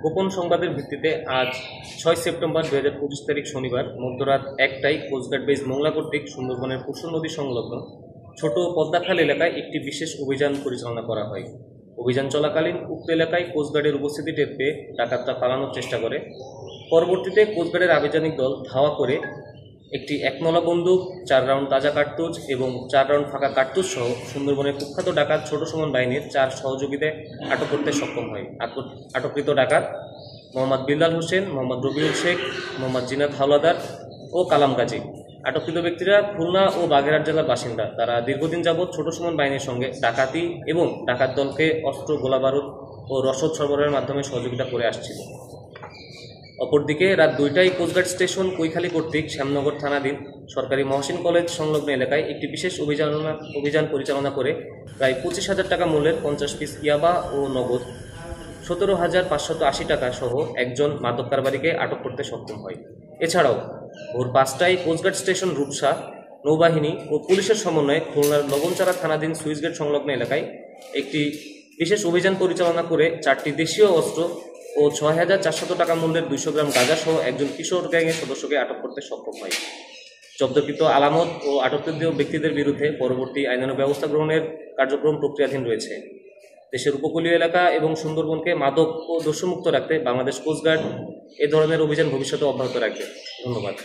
গোপন সংবাদের ভিত্তিতে আজ 6 সেপ্টেম্বর 2025 তারিখ শনিবার মধ্যরাত 1টায় কোস্টগার্ড বেস মোংলা কর্তৃক সুন্দরবনের কুসুম নদী সংলগ্ন ছোট পদ্মাখাল এলাকায় একটি বিশেষ অভিযান পরিচালনা করা হয়। অভিযান চলাকালীন উক্ত এলাকায় কোস্টগার্ডের উপস্থিতি টের পেয়ে ডাকাতরা পালানোর চেষ্টা করে। পরবর্তীতে কোস্টগার্ডের আভিযানিক দল ধাওয়া করে একটি 1 বন্দুক, 4 রাউন্ড তাজা কার্তুজ এবং 4 রাউন্ড ফাঁকা কার্তুজ সহ সুন্দরবনের কুখ্যাত ডাকাত ছোট সুমন বাহিনীর 4 সহযোগীদের আটক করতে সক্ষম হয়। আটককৃত ডাকাত মোহাম্মদ বিল্লাল হোসেন, মোহাম্মদ রবিউল শেখ, মোহাম্মদ জিনাত হাওলাদার ও কালাম গাজী। আটককৃত ব্যক্তিরা খুলনা ও বাগেরহাট জেলার বাসিন্দা। তারা দীর্ঘদিন যাবৎ ছোট সুমন বাহিনীর সঙ্গে ডাকাতি এবং ডাকাত দলকে অস্ত্র, গোলাবারুদ ও রসদ সরবরাহের মাধ্যমে সহযোগিতা করে আসছিল। অপরদিকে রাত 2টায় কোস্টগার্ড স্টেশন কৈখালী কর্তৃক শ্যামনগর থানাধীন সরকারি মহসিন কলেজ সংলগ্ন এলাকায় একটি বিশেষ অভিযান পরিচালনা করে প্রায় 25,000 টাকা মূল্যের 50 পিস ইয়াবা ও নগদ 17,580 টাকা সহ একজন মাদক কারবারিকে আটক করতে সক্ষম হয়। এছাড়াও ভোর 5টায় কোস্টগার্ড স্টেশন রূপসা, নৌবাহিনী ও পুলিশের সমন্বয়ে খুলনার লবণচারা থানাধীন সুইচগেট সংলগ্ন এলাকায় একটি বিশেষ অভিযান পরিচালনা করে 4টি দেশীয় অস্ত্র ও 6,400 টাকা মূল্যের 200 গ্রাম গাঁজা সহ একজন কিশোর গ্যাংয়ের সদস্যকে আটক করতে সক্ষম হয়। জব্দকৃত আলামত ও আটককৃত ব্যক্তিদের বিরুদ্ধে পরবর্তী আইনানুগ ব্যবস্থা গ্রহণের কার্যক্রম প্রক্রিয়াধীন রয়েছে। দেশের উপকূলীয় এলাকা এবং সুন্দরবনকে মাদক ও দস্যুমুক্ত রাখতে বাংলাদেশ কোস্টগার্ড এ ধরনের অভিযান ভবিষ্যতে অব্যাহত রাখবে। ধন্যবাদ।